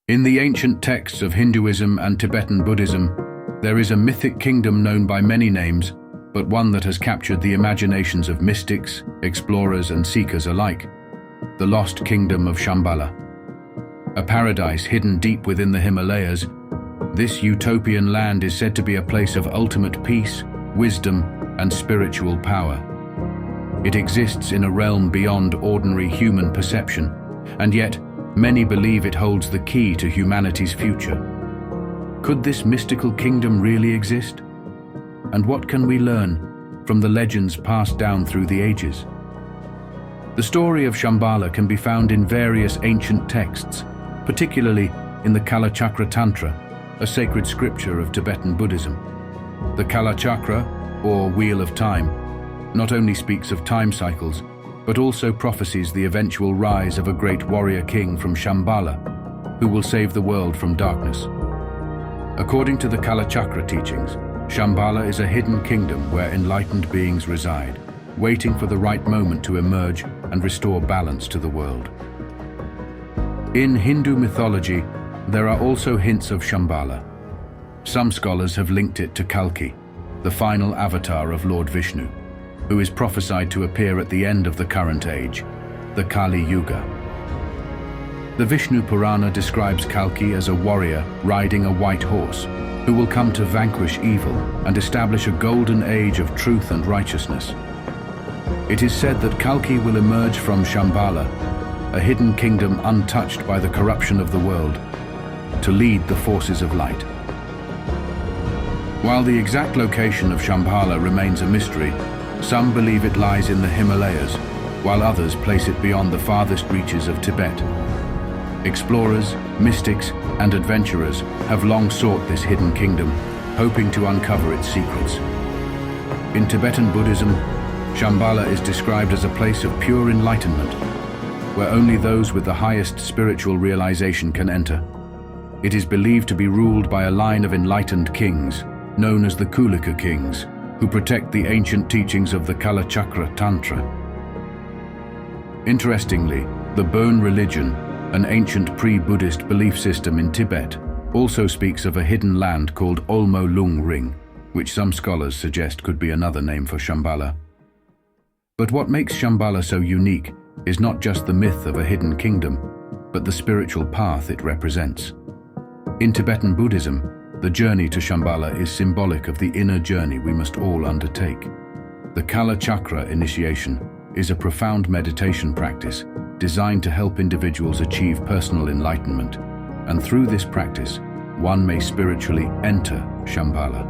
In the ancient texts of Hinduism and Tibetan Buddhism, there is a mythic kingdom known by many names, but one that has captured the imaginations of mystics, explorers, and seekers alike: the lost kingdom of Shambhala. A paradise hidden deep within the Himalayas, this utopian land is said to be a place of ultimate peace, wisdom, and spiritual power. It exists in a realm beyond ordinary human perception, and yet many believe it holds the key to humanity's future. Could this mystical kingdom really exist? And what can we learn from the legends passed down through the ages? The story of Shambhala can be found in various ancient texts, particularly in the Kalachakra Tantra, a sacred scripture of Tibetan Buddhism. The Kalachakra, or Wheel of Time, not only speaks of time cycles, but also prophesies the eventual rise of a great warrior king from Shambhala, who will save the world from darkness. According to the Kalachakra teachings, Shambhala is a hidden kingdom where enlightened beings reside, waiting for the right moment to emerge and restore balance to the world. In Hindu mythology, there are also hints of Shambhala. Some scholars have linked it to Kalki, the final avatar of Lord Vishnu, who is prophesied to appear at the end of the current age, the Kali Yuga. The Vishnu Purana describes Kalki as a warrior riding a white horse, who will come to vanquish evil and establish a golden age of truth and righteousness. It is said that Kalki will emerge from Shambhala, a hidden kingdom untouched by the corruption of the world, to lead the forces of light. While the exact location of Shambhala remains a mystery, some believe it lies in the Himalayas, while others place it beyond the farthest reaches of Tibet. Explorers, mystics, and adventurers have long sought this hidden kingdom, hoping to uncover its secrets. In Tibetan Buddhism, Shambhala is described as a place of pure enlightenment, where only those with the highest spiritual realization can enter. It is believed to be ruled by a line of enlightened kings, known as the Kulika kings, who protect the ancient teachings of the Kalachakra Tantra. Interestingly, the Bön religion, an ancient pre-Buddhist belief system in Tibet, also speaks of a hidden land called Olmo Lung Ring, which some scholars suggest could be another name for Shambhala. But what makes Shambhala so unique is not just the myth of a hidden kingdom, but the spiritual path it represents. In Tibetan Buddhism, the journey to Shambhala is symbolic of the inner journey we must all undertake. The Kalachakra initiation is a profound meditation practice designed to help individuals achieve personal enlightenment, and through this practice, one may spiritually enter Shambhala.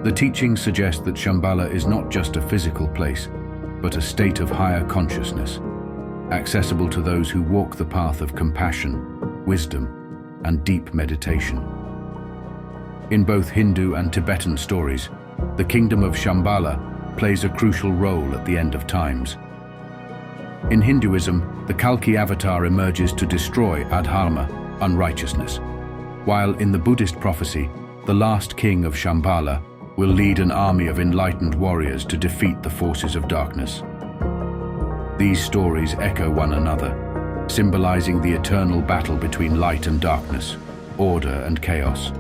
The teachings suggest that Shambhala is not just a physical place, but a state of higher consciousness, accessible to those who walk the path of compassion, wisdom, and deep meditation. In both Hindu and Tibetan stories, the kingdom of Shambhala plays a crucial role at the end of times. In Hinduism, the Kalki Avatar emerges to destroy adharma, unrighteousness, while in the Buddhist prophecy, the last king of Shambhala will lead an army of enlightened warriors to defeat the forces of darkness. These stories echo one another, symbolizing the eternal battle between light and darkness, order and chaos.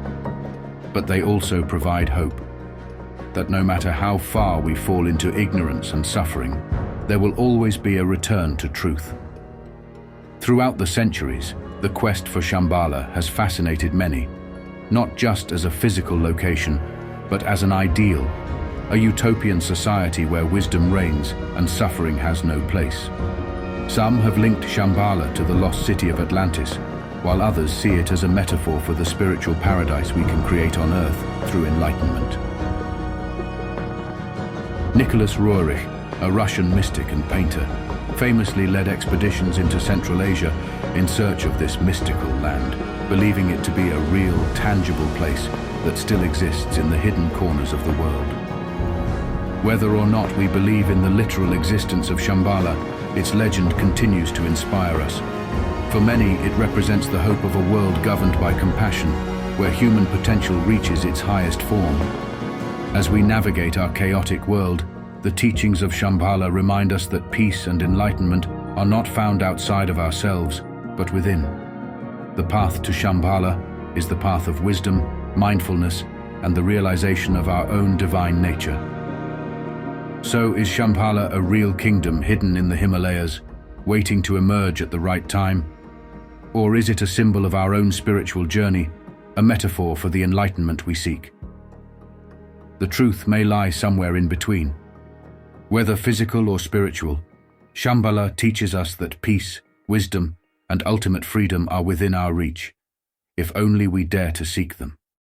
But they also provide hope, that no matter how far we fall into ignorance and suffering, there will always be a return to truth. Throughout the centuries, the quest for Shambhala has fascinated many, not just as a physical location, but as an ideal, a utopian society where wisdom reigns and suffering has no place. Some have linked Shambhala to the lost city of Atlantis, while others see it as a metaphor for the spiritual paradise we can create on Earth through enlightenment. Nicholas Roerich, a Russian mystic and painter, famously led expeditions into Central Asia in search of this mystical land, believing it to be a real, tangible place that still exists in the hidden corners of the world. Whether or not we believe in the literal existence of Shambhala, its legend continues to inspire us. For many, it represents the hope of a world governed by compassion, where human potential reaches its highest form. As we navigate our chaotic world, the teachings of Shambhala remind us that peace and enlightenment are not found outside of ourselves, but within. The path to Shambhala is the path of wisdom, mindfulness, and the realization of our own divine nature. So is Shambhala a real kingdom hidden in the Himalayas, waiting to emerge at the right time? Or is it a symbol of our own spiritual journey, a metaphor for the enlightenment we seek? The truth may lie somewhere in between. Whether physical or spiritual, Shambhala teaches us that peace, wisdom, and ultimate freedom are within our reach, if only we dare to seek them.